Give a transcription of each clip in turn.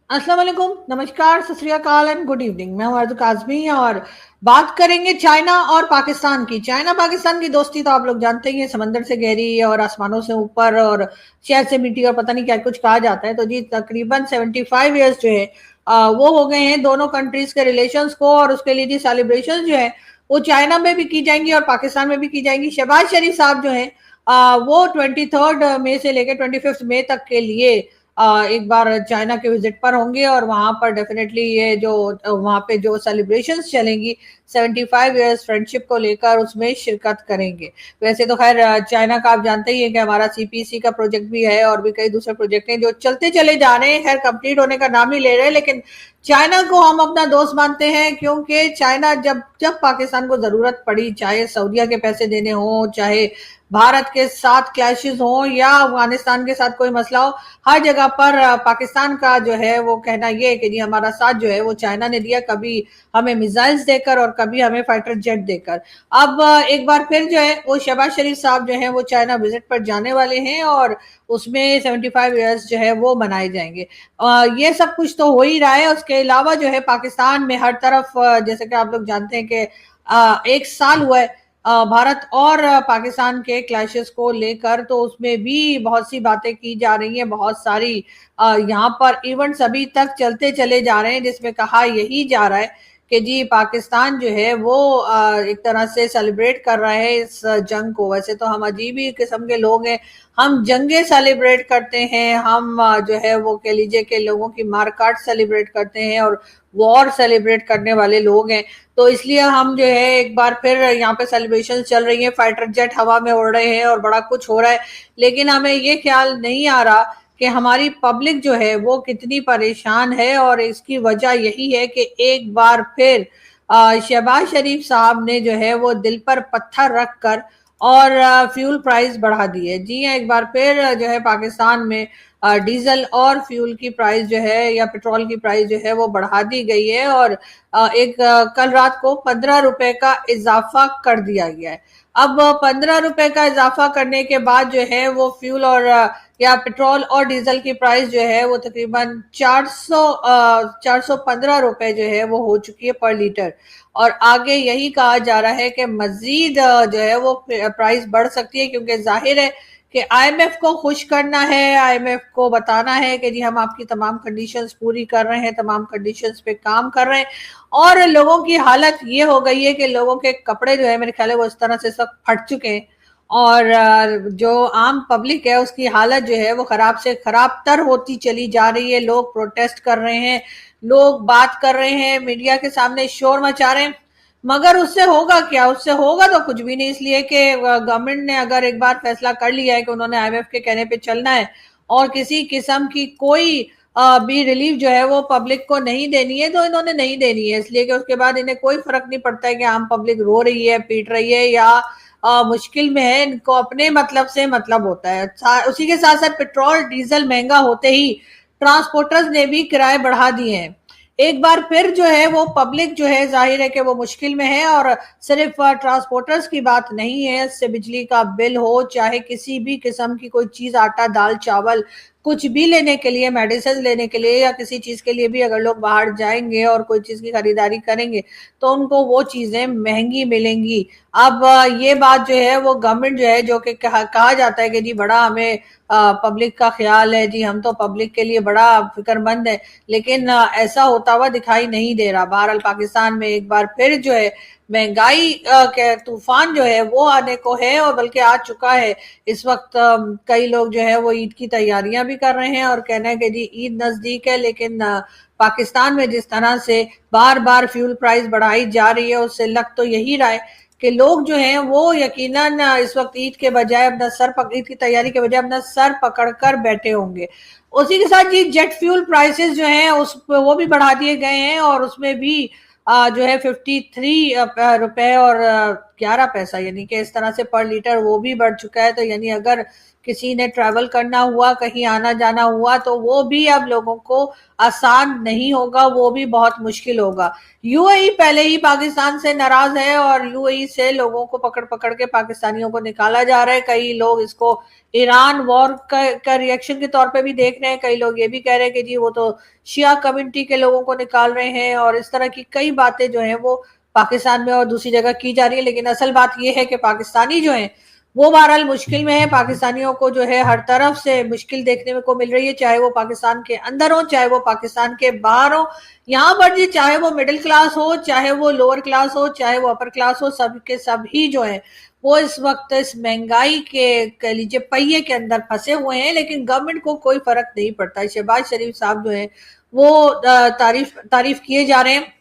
अस्सलाम वालेकुम, नमस्कार, सत श्री अकाल एंड गुड इवनिंग। मैं हूं अर्ज़ काज़मी और बात करेंगे चाइना और पाकिस्तान की। चाइना पाकिस्तान की दोस्ती तो आप लोग जानते ही हैं, समंदर से गहरी और आसमानों से ऊपर और शहर से मिट्टी और पता नहीं क्या कुछ कहा जाता है। तो जी तकरीबन 75 ईयर्स जो है वो हो गए हैं दोनों कंट्रीज के रिलेशंस को, और उसके लिए जी सेलिब्रेशन जो है वो चाइना में भी की जाएंगी और पाकिस्तान में भी की जाएंगी। शहबाज शरीफ साहब जो है वो 23 मई से लेकर 25 मई तक के लिए एक बार चाइना के विजिट पर होंगे, और वहां पर डेफिनेटली ये जो वहां पे जो सेलिब्रेशंस चलेंगी 75 इयर्स फ्रेंडशिप को लेकर, उसमें शिरकत करेंगे। वैसे तो खैर चाइना का आप जानते ही है कि हमारा सीपीसी का प्रोजेक्ट भी है और भी कई दूसरे प्रोजेक्ट हैं जो चलते चले जा रहे हैं, खैर कंप्लीट होने का नाम नहीं ले रहे। लेकिन चाइना को हम अपना दोस्त मानते हैं, क्योंकि चाइना जब जब पाकिस्तान को जरूरत पड़ी, चाहे सऊदीया के पैसे देने हो, चाहे भारत के साथ क्लैशेस हो या अफगानिस्तान के साथ कोई मसला हो, हर जगह पर पाकिस्तान का जो है वो कहना ये है कि जी हमारा साथ जो है वो चाइना ने दिया, कभी हमें मिसाइल्स देकर और कभी हमें फाइटर जेट देकर। अब एक बार फिर जो है वो शहबाज शरीफ साहब जो है वो चाइना विजिट पर जाने वाले हैं और उसमें 75 ईयर्स जो है वो मनाए जाएंगे। ये सब कुछ तो हो ही रहा है। उसके अलावा जो है पाकिस्तान में हर तरफ जैसे कि आप लोग जानते हैं कि एक साल हुआ है भारत और पाकिस्तान के क्लैशेस को लेकर, तो उसमें भी बहुत सी बातें की जा रही हैं, बहुत सारी यहाँ पर इवेंट्स अभी तक चलते चले जा रहे हैं, जिसमें कहा यही जा रहा है कि जी पाकिस्तान जो है वो एक तरह से सेलिब्रेट कर रहा है इस जंग को। वैसे तो हम अजीब ही किस्म के लोग हैं, हम जंगे सेलिब्रेट करते हैं, हम जो है वो कह लीजिए कि लोगों की मारकाट सेलिब्रेट करते हैं और वॉर सेलिब्रेट करने वाले लोग हैं। तो इसलिए हम जो है एक बार फिर यहाँ पे सेलिब्रेशन चल रही है, फाइटर जेट हवा में उड़ रहे हैं और बड़ा कुछ हो रहा है, लेकिन हमें ये ख्याल नहीं आ रहा कि हमारी पब्लिक जो है वो कितनी परेशान है। और इसकी वजह यही है कि एक बार फिर शहबाज शरीफ साहब ने जो है वो दिल पर पत्थर रख कर और फ्यूल प्राइस बढ़ा दी है। जी हाँ, एक बार फिर जो है पाकिस्तान में डीजल और फ्यूल की प्राइस जो है या पेट्रोल की प्राइस जो है वो बढ़ा दी गई है, और कल रात को 15 रुपए का इजाफा कर दिया गया है। अब 15 रुपए का इजाफा करने के बाद जो है वो फ्यूल और या पेट्रोल और डीजल की प्राइस जो है वो तकरीबन 415 रुपए जो है वो हो चुकी है पर लीटर। और आगे यही कहा जा रहा है कि मजीद जो है वो प्राइस बढ़ सकती है, क्योंकि जाहिर है कि आईएमएफ को खुश करना है, आईएमएफ को बताना है कि जी हम आपकी तमाम कंडीशंस पूरी कर रहे हैं, तमाम कंडीशंस पे काम कर रहे हैं। और लोगों की हालत ये हो गई है कि लोगों के कपड़े जो है मेरे ख्याल है वो इस तरह से सब फट चुके हैं, और जो आम पब्लिक है उसकी हालत जो है वो खराब से खराब तर होती चली जा रही है। लोग प्रोटेस्ट कर रहे हैं, लोग बात कर रहे हैं, मीडिया के सामने शोर मचा रहे हैं, मगर उससे होगा क्या? उससे होगा तो कुछ भी नहीं, इसलिए कि गवर्नमेंट ने अगर एक बार फैसला कर लिया है कि उन्होंने आईएमएफ के कहने पे चलना है और किसी किस्म की कोई भी रिलीफ जो है वो पब्लिक को नहीं देनी है, तो इन्होंने नहीं देनी है, इसलिए कि उसके बाद इन्हें कोई फर्क नहीं पड़ता है कि आम पब्लिक रो रही है, पीट रही है या मुश्किल में है। इनको अपने मतलब से मतलब होता है। उसी के साथ साथ पेट्रोल डीजल महंगा होते ही ट्रांसपोर्टर्स ने भी किराए बढ़ा दिए हैं। एक बार फिर जो है वो पब्लिक जो है जाहिर है कि वो मुश्किल में है, और सिर्फ ट्रांसपोर्टर्स की बात नहीं है, इससे बिजली का बिल हो, चाहे किसी भी किस्म की कोई चीज, आटा दाल चावल कुछ भी लेने के लिए, मेडिसिन लेने के लिए या किसी चीज के लिए भी अगर लोग बाहर जाएंगे और कोई चीज की खरीदारी करेंगे तो उनको वो चीजें महंगी मिलेंगी। अब ये बात जो है वो गवर्नमेंट जो है, जो कि कहा जाता है कि जी बड़ा हमें पब्लिक का ख्याल है, जी हम तो पब्लिक के लिए बड़ा फिक्रमंद है, लेकिन ऐसा होता हुआ दिखाई नहीं दे रहा। बहरहाल पाकिस्तान में एक बार फिर जो है महंगाई के तूफान जो है वो आने को है, और बल्कि आ चुका है। इस वक्त कई लोग जो है वो ईद की तैयारियां भी कर रहे हैं और कहना है कि जी ईद नजदीक है, लेकिन पाकिस्तान में जिस तरह से बार बार फ्यूल प्राइस बढ़ाई जा रही है उससे लग तो यही रहा है कि लोग जो हैं वो यकीनन इस वक्त ईद के बजाय अपना ईद की तैयारी के बजाय अपना सर पकड़कर बैठे होंगे। उसी के साथ जी जेट फ्यूल प्राइसेस जो हैं उस वो भी बढ़ा दिए गए हैं, और उसमें भी जो है 53 रुपए और 11 पैसा, यानी कि इस तरह से पर लीटर वो भी बढ़ चुका है। तो यानी अगर किसी ने ट्रैवल करना हुआ, कहीं आना जाना हुआ, तो वो भी अब लोगों को आसान नहीं होगा, वो भी बहुत मुश्किल होगा। यूएई पहले ही पाकिस्तान से नाराज है और यूएई से लोगों को पकड़ पकड़ के पाकिस्तानियों को निकाला जा रहा है। कई लोग इसको ईरान वॉर का रिएक्शन के तौर पे भी देख रहे हैं, कई लोग ये भी कह रहे हैं कि जी वो तो शिया कम्युनिटी के लोगों को निकाल रहे हैं, और इस तरह की कई बातें जो है वो पाकिस्तान में और दूसरी जगह की जा रही है। लेकिन असल बात यह है कि पाकिस्तानी जो है वो बहरहाल मुश्किल में है। पाकिस्तानियों को जो है हर तरफ से मुश्किल देखने में को मिल रही है, चाहे वो पाकिस्तान के अंदर हो, चाहे वो पाकिस्तान के बाहर हो। यहाँ पर जी चाहे वो मिडिल क्लास हो, चाहे वो लोअर क्लास हो, चाहे वो अपर क्लास हो, सब के सभी जो है वो इस वक्त इस महंगाई के कह लीजिए पहिए के अंदर फंसे हुए हैं। लेकिन गवर्नमेंट को कोई फर्क नहीं पड़ता। शहबाज शरीफ साहब जो है वो तारीफ किए जा रहे हैं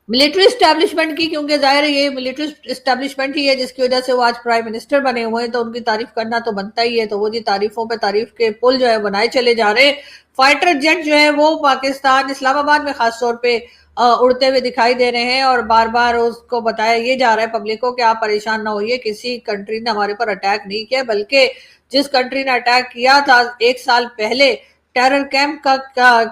मिलिट्री एस्टैब्लिशमेंट की, क्योंकि जाहिर है ये मिलिट्री एस्टैब्लिशमेंट ही है जिसकी वजह से वो आज प्राइम मिनिस्टर बने हुए हैं, तो उनकी तारीफ करना तो बनता ही है। तो वो जी तारीफों पे तारीफ के पुल जो है बनाए चले जा रहे हैं। फाइटर जेट जो है वो पाकिस्तान इस्लामाबाद में खासतौर पे उड़ते हुए दिखाई दे रहे हैं, और बार बार उसको बताया ये जा रहा है पब्लिक को कि आप परेशान ना होइए, किसी कंट्री ने हमारे पर अटैक नहीं किया, बल्कि जिस कंट्री ने अटैक किया था 1 साल पहले टेरर कैंप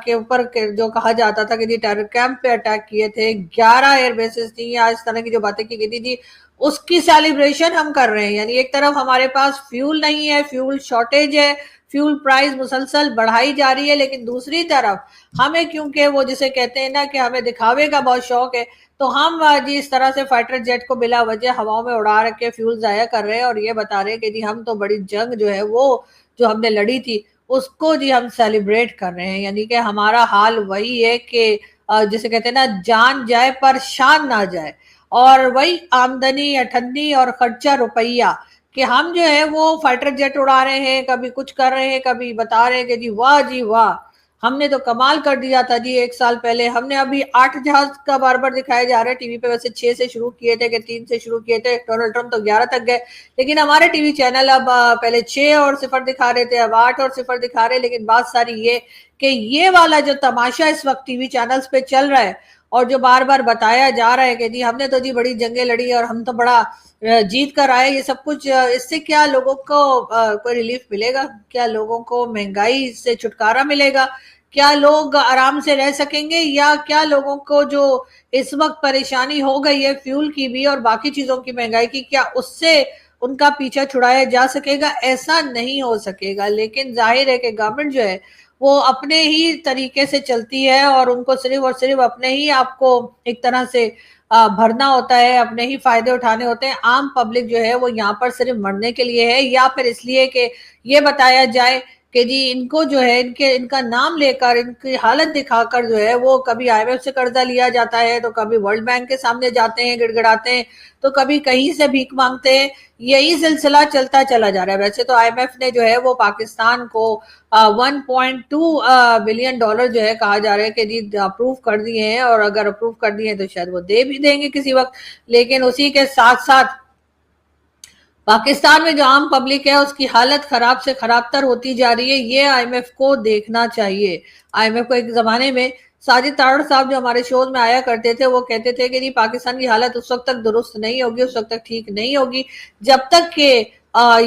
के ऊपर जो कहा जाता था कि जी टेरर कैंप पे अटैक किए थे, 11 एयर बेसिस थी या इस तरह की जो बातें की गई थी जी, उसकी सेलिब्रेशन हम कर रहे हैं। यानी एक तरफ हमारे पास फ्यूल नहीं है, फ्यूल शॉर्टेज है, फ्यूल प्राइस मुसलसल बढ़ाई जा रही है, लेकिन दूसरी तरफ हमें क्योंकि वो जिसे कहते हैं ना कि हमें दिखावे का बहुत शौक है, तो हम जी इस तरह से फाइटर जेट को बिला वजह हवाओं में उड़ा के फ्यूल जाया कर रहे हैं और ये बता रहे हैं कि जी हम तो बड़ी जंग जो है वो जो हमने लड़ी थी उसको जी हम सेलिब्रेट कर रहे हैं। यानी कि हमारा हाल वही है कि जिसे कहते हैं ना जान जाए पर शान ना जाए, और वही आमदनी अठन्नी और खर्चा रुपया कि हम जो है वो फाइटर जेट उड़ा रहे हैं, कभी कुछ कर रहे हैं, कभी बता रहे हैं कि जी वाह हमने तो कमाल कर दिया था जी 1 साल पहले। हमने अभी 8 जहाज का बार बार दिखाया जा रहा है टीवी पे, वैसे 6 से शुरू किए थे कि 3 से शुरू किए थे, डोनाल्ड ट्रम्प तो 11 तक गए, लेकिन हमारे टीवी चैनल अब पहले 6 और 0 दिखा रहे थे, अब 8 और 0 दिखा रहे हैं। लेकिन बात सारी ये कि ये वाला जो तमाशा इस वक्त टीवी चैनल्स पे चल रहा है और जो बार बार बताया जा रहा है कि जी हमने तो जी बड़ी जंगें लड़ी और हम तो बड़ा जीत कर आए, ये सब कुछ इससे क्या लोगों को कोई रिलीफ मिलेगा? क्या लोगों को महंगाई से छुटकारा मिलेगा? क्या लोग आराम से रह सकेंगे? या क्या लोगों को जो इस वक्त परेशानी हो गई है फ्यूल की भी और बाकी चीजों की महंगाई की, क्या उससे उनका पीछा छुड़ाया जा सकेगा? ऐसा नहीं हो सकेगा। लेकिन जाहिर है कि गवर्नमेंट जो है वो अपने ही तरीके से चलती है और उनको सिर्फ और सिर्फ अपने ही आपको एक तरह से भरना होता है, अपने ही फायदे उठाने होते हैं। आम पब्लिक जो है वो यहाँ पर सिर्फ मरने के लिए है या फिर इसलिए कि ये बताया जाए कि जी इनको जो है इनका नाम लेकर इनकी हालत दिखाकर जो है वो कभी आईएमएफ से कर्जा लिया जाता है, तो कभी वर्ल्ड बैंक के सामने जाते हैं गिड़गिड़ाते हैं, तो कभी कहीं से भीख मांगते हैं। यही सिलसिला चलता चला जा रहा है। वैसे तो आईएमएफ ने जो है वो पाकिस्तान को 1.2 बिलियन डॉलर जो है कहा जा रहा है कि जी अप्रूव कर दिए हैं, और अगर अप्रूव कर दिए तो शायद वो दे भी देंगे किसी वक्त। लेकिन उसी के साथ साथ पाकिस्तान में जो आम पब्लिक है उसकी हालत खराब से खराबतर होती जा रही है, ये आईएमएफ को देखना चाहिए। आईएमएफ को एक जमाने में साजिद तारड़ साहब जो हमारे शोज में आया करते थे वो कहते थे कि नहीं पाकिस्तान की हालत उस वक्त तक दुरुस्त नहीं होगी, उस वक्त तक ठीक नहीं होगी जब तक कि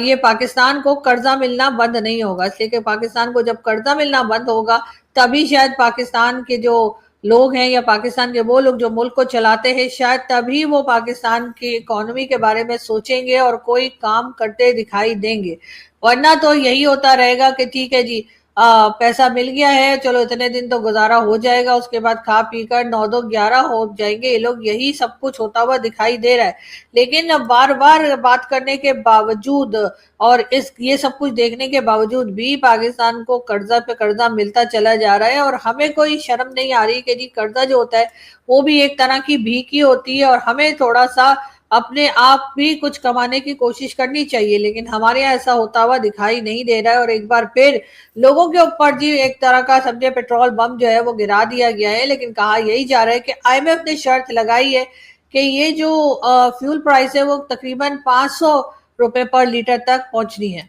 ये पाकिस्तान को कर्जा मिलना बंद नहीं होगा। इसलिए कि पाकिस्तान को जब कर्जा मिलना बंद होगा तभी शायद पाकिस्तान के जो लोग हैं या पाकिस्तान के वो लोग जो मुल्क को चलाते हैं शायद तभी वो पाकिस्तान की इकोनॉमी के बारे में सोचेंगे और कोई काम करते दिखाई देंगे। वरना तो यही होता रहेगा कि ठीक है जी पैसा मिल गया है, चलो इतने दिन तो गुजारा हो जाएगा, उसके बाद खा पी कर 9 2 11 हो जाएंगे ये लोग, यही सब कुछ होता हुआ दिखाई दे रहा है। लेकिन बार बार बात करने के बावजूद और ये सब कुछ देखने के बावजूद भी पाकिस्तान को कर्जा पे कर्जा मिलता चला जा रहा है, और हमें कोई शर्म नहीं आ रही कि जी कर्जा जो होता है वो भी एक तरह की भीख ही होती है और हमें थोड़ा सा अपने आप भी कुछ कमाने की कोशिश करनी चाहिए। लेकिन हमारे यहाँ ऐसा होता हुआ दिखाई नहीं दे रहा है, और एक बार फिर लोगों के ऊपर जी एक तरह का समझे पेट्रोल बम जो है वो गिरा दिया गया है। लेकिन कहा यही जा रहा है कि आईएमएफ ने शर्त लगाई है कि ये जो फ्यूल प्राइस है वो तकरीबन 500 रुपए पर लीटर तक पहुंचनी है।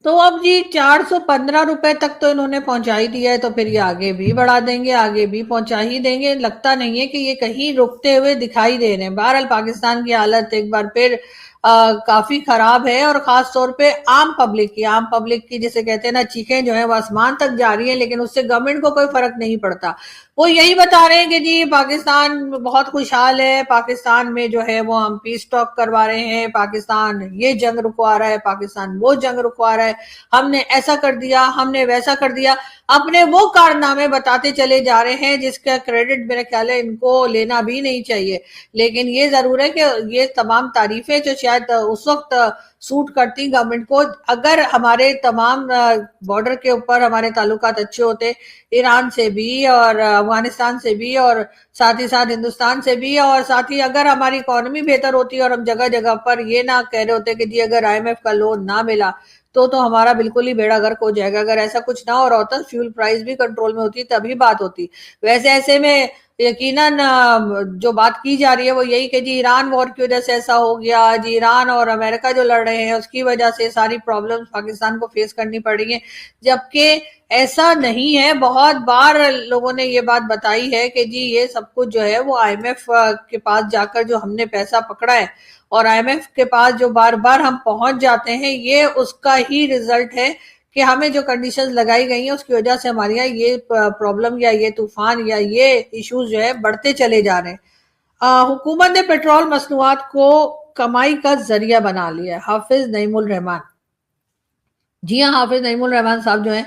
तो अब जी 415 रुपए तक तो इन्होंने पहुंचा ही दिया है, तो फिर ये आगे भी बढ़ा देंगे, आगे भी पहुंचा ही देंगे। लगता नहीं है कि ये कहीं रुकते हुए दिखाई दे रहे हैं। बहरहाल पाकिस्तान की हालत एक बार फिर काफी खराब है, और खास तौर पे आम पब्लिक की जिसे कहते हैं ना, चीखें जो है वो आसमान तक जा रही है, लेकिन उससे गवर्नमेंट को कोई फर्क नहीं पड़ता। वो यही बता रहे हैं कि जी पाकिस्तान बहुत खुशहाल है, पाकिस्तान में जो है वो हम पीस टॉक करवा रहे हैं, पाकिस्तान ये जंग रुकवा रहा है, पाकिस्तान वो जंग रुकवा रहा है, हमने ऐसा कर दिया, हमने वैसा कर दिया। अपने वो कारनामे बताते चले जा रहे हैं जिसका क्रेडिट मेरे ख्याल है इनको लेना भी नहीं चाहिए। लेकिन ये जरूर है कि ये तमाम तारीफें जो शायद उस वक्त सूट करती गवर्नमेंट को, अगर हमारे तमाम बॉर्डर के ऊपर हमारे ताल्लुकात अच्छे होते, ईरान से भी और अफगानिस्तान से भी, और साथ ही साथ हिंदुस्तान से भी, और साथ ही अगर हमारी इकोनॉमी बेहतर होती और हम जगह जगह पर ये ना कह रहे होते कि जी अगर आईएमएफ का लोन ना मिला तो हमारा बिल्कुल ही बेड़ा गर्क हो जाएगा। अगर ऐसा कुछ ना हो रहा होता, फ्यूल प्राइस भी कंट्रोल में होती, तभी बात होती। वैसे ऐसे में यकीनन जो बात की जा रही है वो यही कि जी ईरान वॉर की वजह से ऐसा हो गया, जी ईरान और अमेरिका जो लड़ रहे हैं उसकी वजह से सारी प्रॉब्लम्स पाकिस्तान को फेस करनी पड़ रही है, जबकि ऐसा नहीं है। बहुत बार लोगों ने ये बात बताई है कि जी ये सब कुछ जो है वो आईएमएफ के पास जाकर जो हमने पैसा पकड़ा है, और आईएमएफ के पास जो बार बार हम पहुंच जाते हैं, ये उसका ही रिजल्ट है कि हमें जो कंडीशंस लगाई गई हैं उसकी वजह से हमारे यहाँ ये प्रॉब्लम या ये तूफान या ये इश्यूज जो है बढ़ते चले जा रहे हैं। हुकूमत ने पेट्रोल मसनूआत को कमाई का जरिया बना लिया है। हाफिज नईमुल रहमान, जी हाँ, हाफिज नईमुल रहमान साहब जो है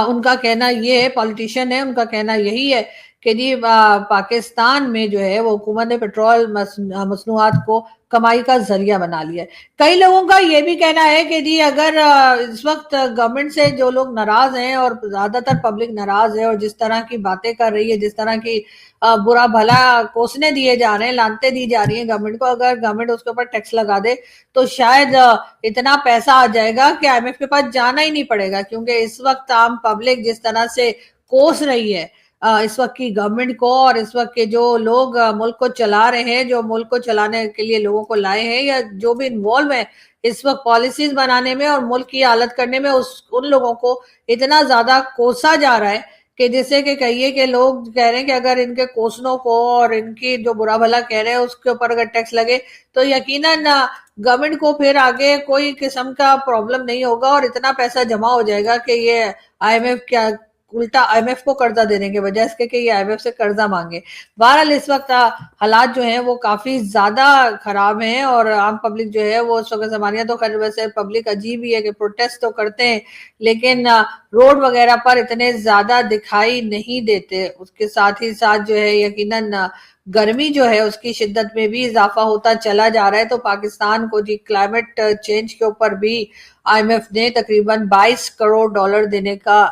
उनका कहना ये है, पॉलिटिशियन है, उनका कहना यही है कि जी पाकिस्तान में जो है वो हुकूमत ने पेट्रोल मसनूआत को कमाई का जरिया बना लिया है। कई लोगों का ये भी कहना है कि जी अगर इस वक्त गवर्नमेंट से जो लोग नाराज हैं, और ज्यादातर पब्लिक नाराज है, और जिस तरह की बातें कर रही है, जिस तरह की बुरा भला कोसने दिए जा रहे हैं, लानते दी जा रही है गवर्नमेंट को, अगर गवर्नमेंट उसके ऊपर टैक्स लगा दे तो शायद इतना पैसा आ जाएगा कि आईएमएफ के पास जाना ही नहीं पड़ेगा। क्योंकि इस वक्त आम पब्लिक जिस तरह से कोस रही है इस वक्त की गवर्नमेंट को, और इस वक्त के जो लोग मुल्क को चला रहे हैं, जो मुल्क को चलाने के लिए लोगों को लाए हैं, या जो भी इन्वॉल्व है इस वक्त पॉलिसीज बनाने में और मुल्क की हालत करने में, उन लोगों को इतना ज्यादा कोसा जा रहा है कि जैसे कि कहिए कि लोग कह रहे हैं कि अगर इनके कोसनों को और इनकी जो बुरा भला कह रहे हैं उसके ऊपर अगर टैक्स लगे तो यकीनन गवर्नमेंट को फिर आगे कोई किस्म का प्रॉब्लम नहीं होगा, और इतना पैसा जमा हो जाएगा कि ये आईएमएफ क्या उल्टा आईएमएफ को कर्जा देने के बजाय इसके कि ये आईएमएफ से कर्जा मांगे। बहरहाल इस वक्त हालात जो हैं वो काफी ज्यादा खराब हैं, और आम पब्लिक जो है वो उस वक्त, हमारे यहाँ तो खैर वैसे पब्लिक अजीब ही है कि प्रोटेस्ट तो करते हैं लेकिन रोड वगैरह पर इतने ज्यादा दिखाई नहीं देते। उसके साथ ही साथ जो है यकीनन गर्मी जो है उसकी शिद्दत में भी इजाफा होता चला जा रहा है। तो पाकिस्तान को जी क्लाइमेट चेंज के ऊपर भी आईएमएफ ने तकरीबन 22 करोड़ डॉलर देने का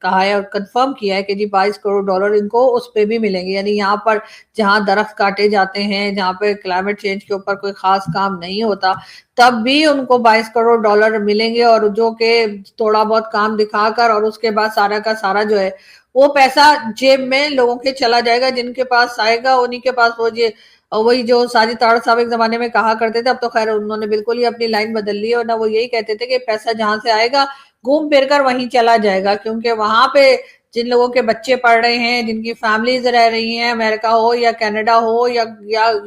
कहा है, और कंफर्म किया है कि जी 22 करोड़ डॉलर इनको उस पे भी मिलेंगे। यानी यहाँ पर जहां दरख्त काटे जाते हैं, जहां पे क्लाइमेट चेंज के ऊपर कोई खास काम नहीं होता, तब भी उनको 22 करोड़ डॉलर मिलेंगे, और जो कि थोड़ा बहुत काम दिखाकर, और उसके बाद सारा का सारा जो है वो पैसा जेब में लोगों के चला जाएगा। जिनके पास आएगा उन्हीं के पास वो ये वही जो साजिद तारड़ साहब एक जमाने में कहा करते थे, अब तो खैर उन्होंने बिल्कुल ही अपनी लाइन बदल ली है, और ना वो यही कहते थे कि पैसा जहां से आएगा घूम फिर कर वहीं चला जाएगा। क्योंकि वहां पे जिन लोगों के बच्चे पढ़ रहे हैं, जिनकी फैमिलीज रह रही हैं, अमेरिका हो या कनाडा हो या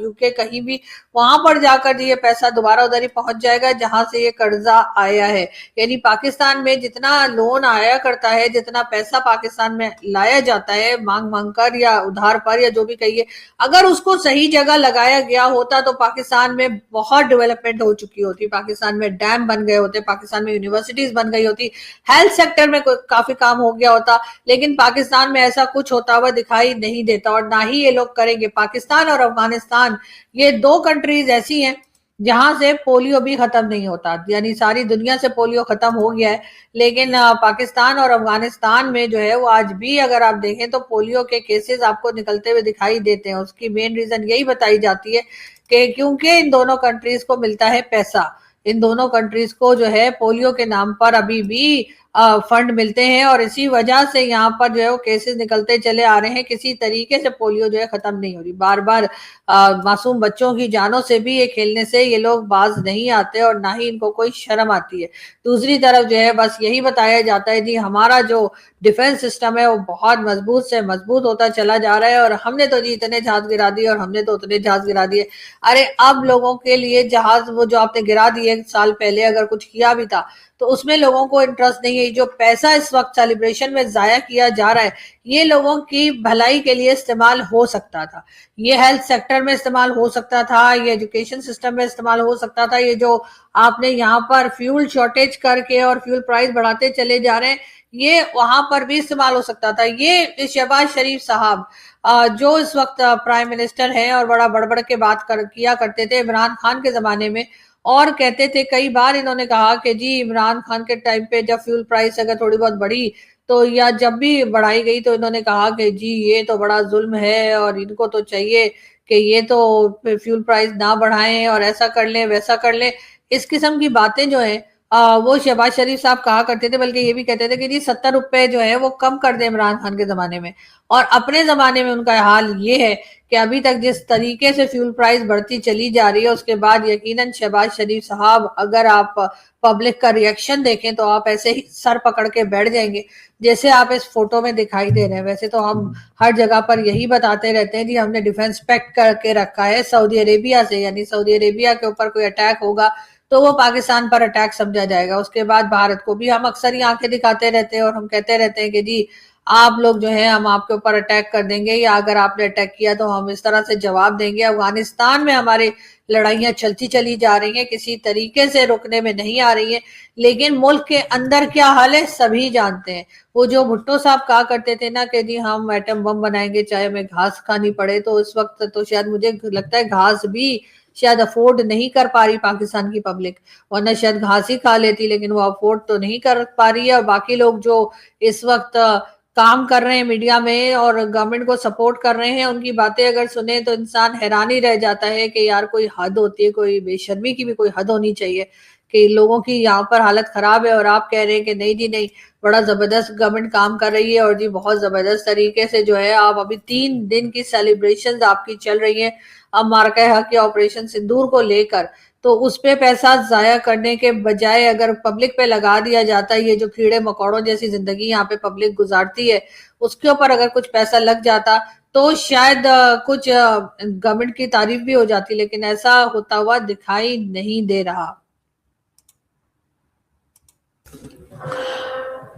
यूके, कहीं भी, वहां पर जाकर ये पैसा दोबारा उधर ही पहुंच जाएगा जहां से ये कर्जा आया है। यानी पाकिस्तान में जितना लोन आया करता है, जितना पैसा पाकिस्तान में लाया जाता है मांग मांग कर या उधार पर या जो भी कहिए, अगर उसको सही जगह लगाया गया होता तो पाकिस्तान में बहुत डेवलपमेंट हो चुकी होती, पाकिस्तान में डैम बन गए होते, पाकिस्तान में यूनिवर्सिटीज बन गई होती, हेल्थ सेक्टर में काफी काम हो गया होता। लेकिन पाकिस्तान में ऐसा कुछ होता हुआ दिखाई नहीं देता, और ना ही ये लोग करेंगे। पाकिस्तान और अफगानिस्तान ये दो कंट्रीज ऐसी हैं जहां से पोलियो भी खत्म नहीं होता। यानी सारी दुनिया से पोलियो खत्म हो गया है, लेकिन पाकिस्तान और अफगानिस्तान में जो है वो आज भी अगर आप देखें तो पोलियो के केसेस आपको निकलते हुए दिखाई देते हैं। उसकी मेन रीजन यही बताई जाती है कि क्योंकि इन दोनों कंट्रीज को मिलता है पैसा, इन दोनों कंट्रीज को जो है पोलियो के नाम पर अभी भी फंड मिलते हैं, और इसी वजह से यहाँ पर जो है वो केसेस निकलते चले आ रहे हैं। किसी तरीके से पोलियो जो है खत्म नहीं हो रही। बार बार मासूम बच्चों की जानों से भी ये खेलने से ये लोग बाज नहीं आते, और ना ही इनको कोई शर्म आती है। दूसरी तरफ जो है बस यही बताया जाता है जी हमारा जो डिफेंस सिस्टम है वो बहुत मजबूत से मजबूत होता चला जा रहा है, और हमने तो जी इतने जहाज गिरा दिए, और हमने तो उतने जहाज गिरा दिए। अरे अब लोगों के लिए जहाज वो जो आपने गिरा दिए एक साल पहले अगर कुछ किया भी था तो उसमें लोगों को इंटरेस्ट नहीं है। जो पैसा इस वक्त सेलिब्रेशन में जाया किया जा रहा है ये लोगों की भलाई के लिए इस्तेमाल हो सकता था, ये हेल्थ सेक्टर में इस्तेमाल हो सकता था, ये एजुकेशन सिस्टम में इस्तेमाल हो सकता था। ये जो आपने यहाँ पर फ्यूल शॉर्टेज करके और फ्यूल प्राइस बढ़ाते चले जा रहे हैं ये वहां पर भी इस्तेमाल हो सकता था। ये शहबाज शरीफ साहब जो इस वक्त प्राइम मिनिस्टर हैं और बड़ा बड़बड़ के बात किया करते थे इमरान खान के जमाने में, और कहते थे कई बार इन्होंने कहा कि जी इमरान खान के टाइम पे जब फ्यूल प्राइस अगर थोड़ी बहुत बढ़ी तो या जब भी बढ़ाई गई तो इन्होंने कहा कि जी ये तो बड़ा जुल्म है और इनको तो चाहिए कि ये तो फ्यूल प्राइस ना बढ़ाएं और ऐसा कर लें वैसा कर लें। इस किस्म की बातें जो है वो शहबाज शरीफ साहब कहा करते थे, बल्कि ये भी कहते थे कि जी 70 रुपए जो है वो कम कर दे इमरान खान के जमाने में। और अपने जमाने में उनका हाल ये है कि अभी तक जिस तरीके से फ्यूल प्राइस बढ़ती चली जा रही है उसके बाद यकीनन शहबाज शरीफ साहब अगर आप पब्लिक का रिएक्शन देखें तो आप ऐसे ही सर पकड़ के बैठ जाएंगे जैसे आप इस फोटो में दिखाई दे रहे हैं। वैसे तो हम हर जगह पर यही बताते रहते हैं जी हमने डिफेंस पैक्ट करके रखा है सऊदी अरेबिया से, यानी सऊदी अरेबिया के ऊपर कोई अटैक होगा तो वो पाकिस्तान पर अटैक समझा जाएगा। उसके बाद भारत को भी हम अक्सर ही आंखें दिखाते रहते हैं और हम कहते रहते हैं कि जी आप लोग जो है हम आपके ऊपर अटैक कर देंगे, या अगर आपने अटैक किया तो हम इस तरह से जवाब देंगे। अफगानिस्तान में हमारी लड़ाइयां चलती चली जा रही हैं, किसी तरीके से रुकने में नहीं आ रही हैं, लेकिन मुल्क के अंदर क्या हाल है सभी जानते हैं। वो जो भुट्टो साहब कहा करते थे ना कि जी हम एटम बम बनाएंगे चाहे हमें घास खानी पड़े, तो इस वक्त तो शायद मुझे लगता है घास भी शायद अफोर्ड नहीं कर पा रही पाकिस्तान की पब्लिक, वरना शायद घास ही खा लेती, लेकिन वो अफोर्ड तो नहीं कर पा रही है। और बाकी लोग जो इस वक्त काम कर रहे हैं मीडिया में और गवर्नमेंट को सपोर्ट कर रहे हैं उनकी बातें अगर सुने तो इंसान हैरान ही रह जाता है कि यार कोई हद होती है, कोई बेशर्मी की भी कोई हद होनी चाहिए कि लोगों की यहाँ पर हालत खराब है और आप कह रहे हैं कि नहीं जी नहीं बड़ा जबरदस्त गवर्नमेंट काम कर रही है और जी बहुत जबरदस्त तरीके से जो है आप अभी 3 दिन की सेलिब्रेशन आपकी चल रही है अब मार्का हक या ऑपरेशन सिंदूर को लेकर, तो उस पे पैसा जाया करने के बजाय अगर पब्लिक पे लगा दिया जाता है, ये जो कीड़े मकोड़ों जैसी जिंदगी यहाँ पे पब्लिक गुजारती है उसके ऊपर अगर कुछ पैसा लग जाता तो शायद कुछ गवर्नमेंट की तारीफ भी हो जाती, लेकिन ऐसा होता हुआ दिखाई नहीं दे रहा।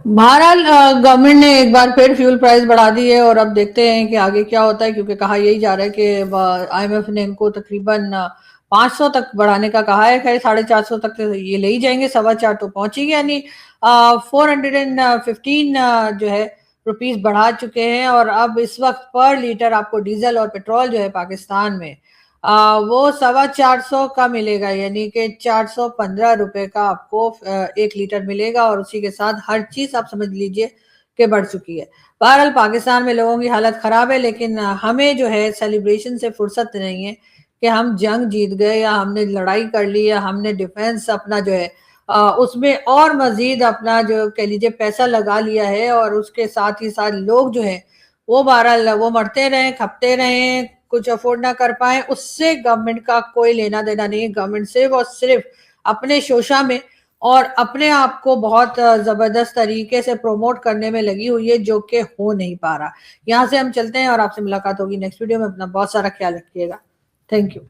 बहरहाल गवर्नमेंट ने एक बार फिर फ्यूल प्राइस बढ़ा दी है और अब देखते हैं कि आगे क्या होता है, क्योंकि कहा यही जा रहा है कि IMF ने इनको तकरीबन 500 तक बढ़ाने का कहा है। खैर 450 तक तो ये ले ही जाएंगे, 4.25 तो पहुंचेगी, यानी 415 जो है रुपीस बढ़ा चुके हैं। और अब इस वक्त पर लीटर आपको डीजल और पेट्रोल जो है पाकिस्तान में वो 425 का मिलेगा, यानी कि 415 रुपए का आपको 1 लीटर मिलेगा, और उसी के साथ हर चीज आप समझ लीजिए कि बढ़ चुकी है। बहरहाल पाकिस्तान में लोगों की हालत खराब है, लेकिन हमें जो है सेलिब्रेशन से फुर्सत नहीं है कि हम जंग जीत गए या हमने लड़ाई कर ली या हमने डिफेंस अपना जो है उसमें और मजीद अपना जो कह लीजिए पैसा लगा लिया है, और उसके साथ ही साथ लोग जो है वो बहरहाल वो मरते रहे खपते रहे कुछ अफोर्ड ना कर पाए, उससे गवर्नमेंट का कोई लेना देना नहीं है। गवर्नमेंट सिर्फ और सिर्फ अपने शोशा में और अपने आप को बहुत जबरदस्त तरीके से प्रमोट करने में लगी हुई है, जो कि हो नहीं पा रहा। यहाँ से हम चलते हैं और आपसे मुलाकात होगी नेक्स्ट वीडियो में। अपना बहुत सारा ख्याल रखिएगा। Thank you.